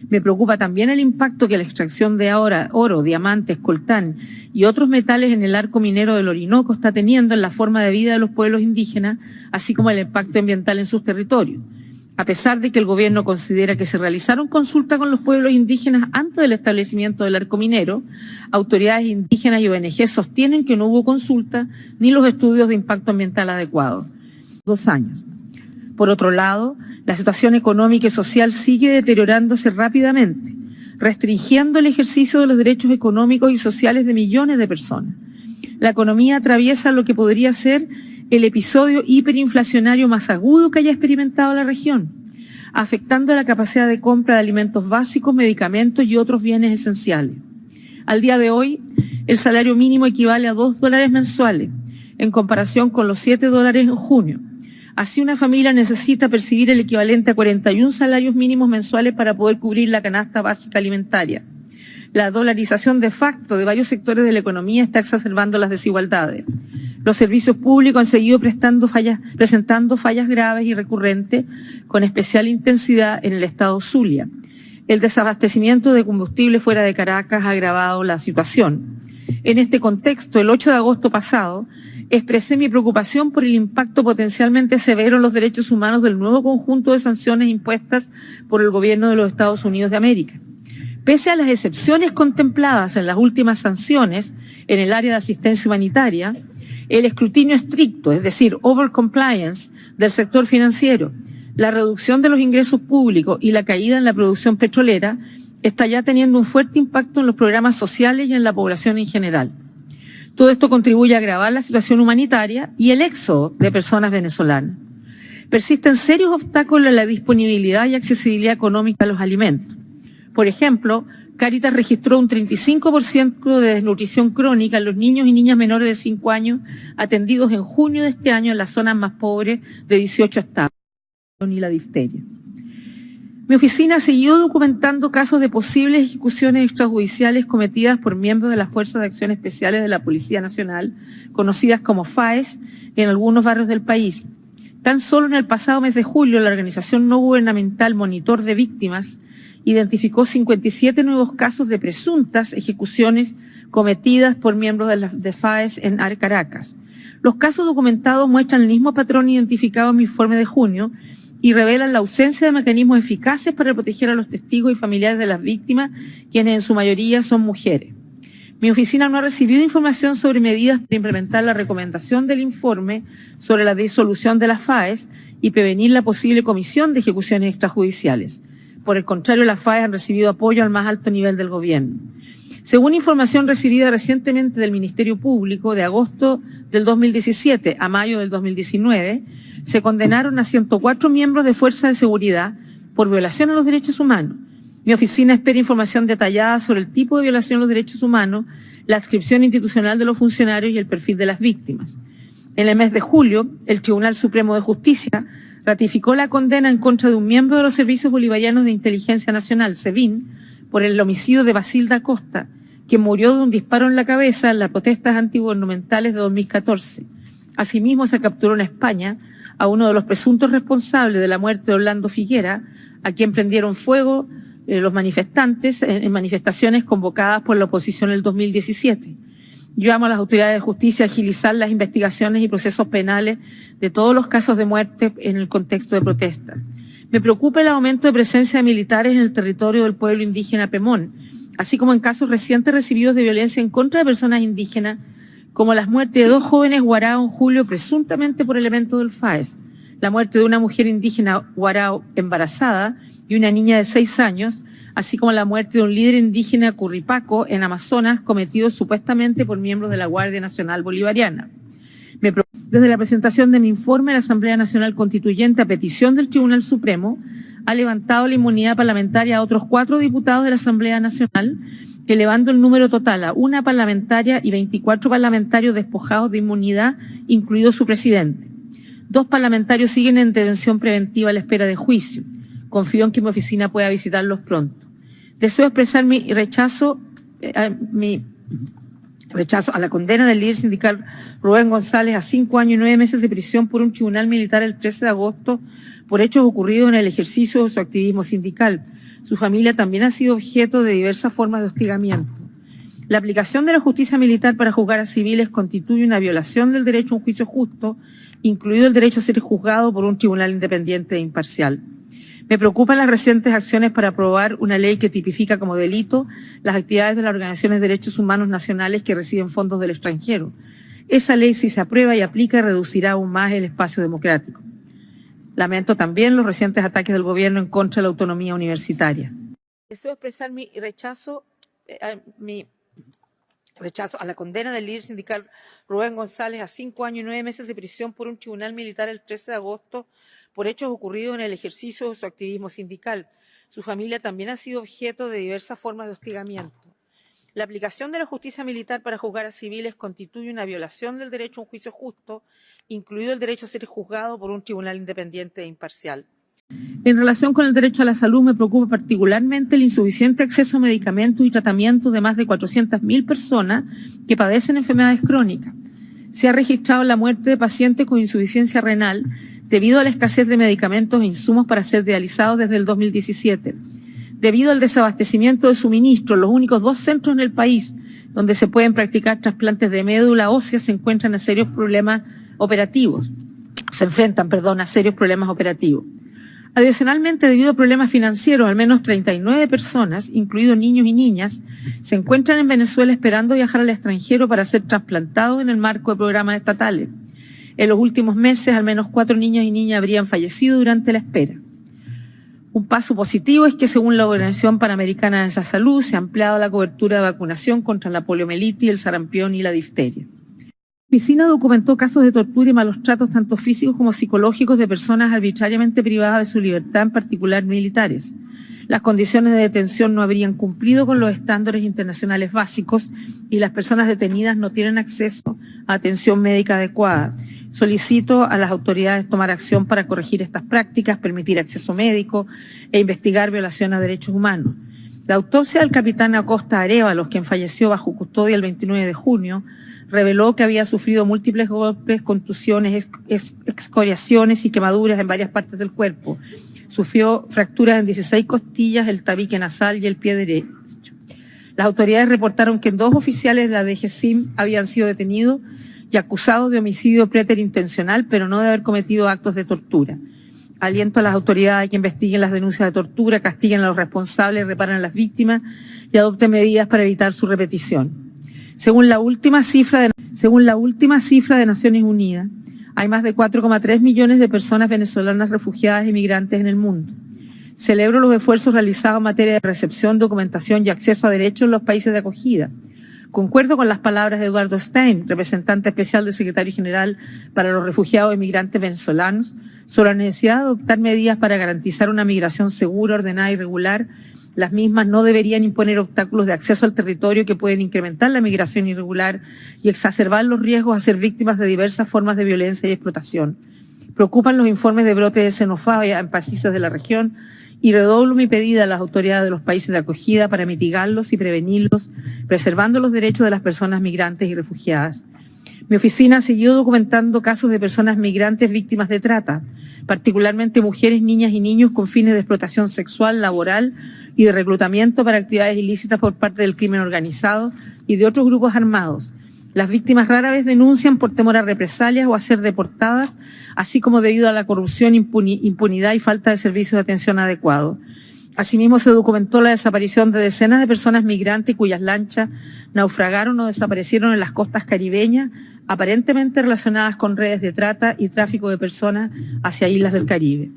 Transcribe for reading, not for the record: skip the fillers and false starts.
Me preocupa también el impacto que la extracción de oro, diamantes, coltán y otros metales en el arco minero del Orinoco está teniendo en la forma de vida de los pueblos indígenas, así como el impacto ambiental en sus territorios. A pesar de que el gobierno considera que se realizaron consultas con los pueblos indígenas antes del establecimiento del arco minero, autoridades indígenas y ONG sostienen que no hubo consulta ni los estudios de impacto ambiental adecuados. 2 años. Por otro lado, la situación económica y social sigue deteriorándose rápidamente, restringiendo el ejercicio de los derechos económicos y sociales de millones de personas. La economía atraviesa lo que podría ser el episodio hiperinflacionario más agudo que haya experimentado la región, afectando la capacidad de compra de alimentos básicos, medicamentos y otros bienes esenciales. Al día de hoy, el salario mínimo equivale a $2 mensuales, en comparación con los $7 en junio. Así, una familia necesita percibir el equivalente a 41 salarios mínimos mensuales para poder cubrir la canasta básica alimentaria. La dolarización de facto de varios sectores de la economía está exacerbando las desigualdades. Los servicios públicos han seguido presentando fallas graves y recurrentes con especial intensidad en el estado Zulia. El desabastecimiento de combustible fuera de Caracas ha agravado la situación. En este contexto, el 8 de agosto pasado, expresé mi preocupación por el impacto potencialmente severo en los derechos humanos del nuevo conjunto de sanciones impuestas por el gobierno de los Estados Unidos de América. Pese a las excepciones contempladas en las últimas sanciones en el área de asistencia humanitaria, el escrutinio estricto, es decir, overcompliance del sector financiero, la reducción de los ingresos públicos y la caída en la producción petrolera está ya teniendo un fuerte impacto en los programas sociales y en la población en general. Todo esto contribuye a agravar la situación humanitaria y el éxodo de personas venezolanas. Persisten serios obstáculos en la disponibilidad y accesibilidad económica a los alimentos. Por ejemplo, Cáritas registró un 35% de desnutrición crónica en los niños y niñas menores de 5 años atendidos en junio de este año en las zonas más pobres de 18 estados, y la difteria. Mi oficina siguió documentando casos de posibles ejecuciones extrajudiciales cometidas por miembros de las Fuerzas de Acción Especiales de la Policía Nacional, conocidas como FAES, en algunos barrios del país. Tan solo en el pasado mes de julio, la organización no gubernamental Monitor de Víctimas identificó 57 nuevos casos de presuntas ejecuciones cometidas por miembros de FAES en Caracas. Los casos documentados muestran el mismo patrón identificado en mi informe de junio y revelan la ausencia de mecanismos eficaces para proteger a los testigos y familiares de las víctimas, quienes en su mayoría son mujeres. Mi oficina no ha recibido información sobre medidas para implementar la recomendación del informe sobre la disolución de las FAES y prevenir la posible comisión de ejecuciones extrajudiciales. Por el contrario, las FAES han recibido apoyo al más alto nivel del gobierno. Según información recibida recientemente del Ministerio Público, de agosto del 2017 a mayo del 2019, se condenaron a 104 miembros de fuerzas de seguridad por violación a los derechos humanos. Mi oficina espera información detallada sobre el tipo de violación a los derechos humanos, la adscripción institucional de los funcionarios y el perfil de las víctimas. En el mes de julio, el Tribunal Supremo de Justicia ratificó la condena en contra de un miembro de los Servicios Bolivarianos de Inteligencia Nacional, SEBIN, por el homicidio de Basilda Costa, que murió de un disparo en la cabeza en las protestas antigubernamentales de 2014. Asimismo, se capturó en España a uno de los presuntos responsables de la muerte de Orlando Figuera, a quien prendieron fuego los manifestantes en manifestaciones convocadas por la oposición en el 2017. Yo llamo a las autoridades de justicia a agilizar las investigaciones y procesos penales de todos los casos de muerte en el contexto de protesta. Me preocupa el aumento de presencia de militares en el territorio del pueblo indígena Pemón, así como en casos recientes recibidos de violencia en contra de personas indígenas, como las muertes de 2 jóvenes guarao en julio presuntamente por elementos del FAES, la muerte de una mujer indígena guarao embarazada y una niña de 6 años, así como la muerte de un líder indígena curripaco en Amazonas cometido supuestamente por miembros de la Guardia Nacional Bolivariana. Desde la presentación de mi informe, la Asamblea Nacional Constituyente, a petición del Tribunal Supremo, ha levantado la inmunidad parlamentaria a otros 4 diputados de la Asamblea Nacional, elevando el número total a 1 parlamentaria y 24 parlamentarios despojados de inmunidad, incluido su presidente. 2 parlamentarios siguen en detención preventiva a la espera de juicio. Confío en que mi oficina pueda visitarlos pronto. Deseo expresar mi rechazo a la condena del líder sindical Rubén González a 5 años y 9 meses de prisión por un tribunal militar el 13 de agosto por hechos ocurridos en el ejercicio de su activismo sindical. Su familia también ha sido objeto de diversas formas de hostigamiento. La aplicación de la justicia militar para juzgar a civiles constituye una violación del derecho a un juicio justo, incluido el derecho a ser juzgado por un tribunal independiente e imparcial. Me preocupan las recientes acciones para aprobar una ley que tipifica como delito las actividades de las organizaciones de derechos humanos nacionales que reciben fondos del extranjero. Esa ley, si se aprueba y aplica, reducirá aún más el espacio democrático. Lamento también los recientes ataques del gobierno en contra de la autonomía universitaria. Deseo expresar mi rechazo a la condena del líder sindical Rubén González a 5 años y 9 meses de prisión por un tribunal militar el 13 de agosto por hechos ocurridos en el ejercicio de su activismo sindical. Su familia también ha sido objeto de diversas formas de hostigamiento. La aplicación de la justicia militar para juzgar a civiles constituye una violación del derecho a un juicio justo, incluido el derecho a ser juzgado por un tribunal independiente e imparcial. En relación con el derecho a la salud, me preocupa particularmente el insuficiente acceso a medicamentos y tratamientos de más de 400.000 personas que padecen enfermedades crónicas. Se ha registrado la muerte de pacientes con insuficiencia renal debido a la escasez de medicamentos e insumos para ser dializados desde el 2017. Debido al desabastecimiento de suministros, los únicos 2 centros en el país donde se pueden practicar trasplantes de médula ósea se enfrentan a serios problemas operativos. Adicionalmente, debido a problemas financieros, al menos 39 personas, incluidos niños y niñas, se encuentran en Venezuela esperando viajar al extranjero para ser trasplantados en el marco de programas estatales. En los últimos meses, al menos 4 niños y niñas habrían fallecido durante la espera. Un paso positivo es que, según la Organización Panamericana de la Salud, se ha ampliado la cobertura de vacunación contra la poliomielitis, el sarampión y la difteria. La oficina documentó casos de tortura y malos tratos tanto físicos como psicológicos de personas arbitrariamente privadas de su libertad, en particular militares. Las condiciones de detención no habrían cumplido con los estándares internacionales básicos y las personas detenidas no tienen acceso a atención médica adecuada. Solicito a las autoridades tomar acción para corregir estas prácticas, permitir acceso médico e investigar violaciones a derechos humanos. La autopsia del capitán Acosta Arévalos, quien falleció bajo custodia el 29 de junio, reveló que había sufrido múltiples golpes, contusiones, excoriaciones y quemaduras en varias partes del cuerpo. Sufrió fracturas en 16 costillas, el tabique nasal y el pie derecho. Las autoridades reportaron que 2 oficiales de la DGCIM habían sido detenidos y acusados de homicidio preterintencional, pero no de haber cometido actos de tortura. Aliento a las autoridades a que investiguen las denuncias de tortura, castiguen a los responsables, reparen a las víctimas y adopten medidas para evitar su repetición. Según la última cifra de Naciones Unidas, hay más de 4,3 millones de personas venezolanas refugiadas y migrantes en el mundo. Celebro los esfuerzos realizados en materia de recepción, documentación y acceso a derechos en los países de acogida. Concuerdo con las palabras de Eduardo Stein, representante especial del Secretario General para los Refugiados y Migrantes Venezolanos, sobre la necesidad de adoptar medidas para garantizar una migración segura, ordenada y regular. Las mismas no deberían imponer obstáculos de acceso al territorio que pueden incrementar la migración irregular y exacerbar los riesgos a ser víctimas de diversas formas de violencia y explotación. Preocupan los informes de brotes de xenofobia en países de la región y redoblo mi pedida a las autoridades de los países de acogida para mitigarlos y prevenirlos, preservando los derechos de las personas migrantes y refugiadas. Mi oficina ha seguido documentando casos de personas migrantes víctimas de trata, particularmente mujeres, niñas y niños con fines de explotación sexual, laboral y de reclutamiento para actividades ilícitas por parte del crimen organizado y de otros grupos armados. Las víctimas rara vez denuncian por temor a represalias o a ser deportadas, así como debido a la corrupción, impunidad y falta de servicios de atención adecuados. Asimismo, se documentó la desaparición de decenas de personas migrantes cuyas lanchas naufragaron o desaparecieron en las costas caribeñas, aparentemente relacionadas con redes de trata y tráfico de personas hacia islas del Caribe.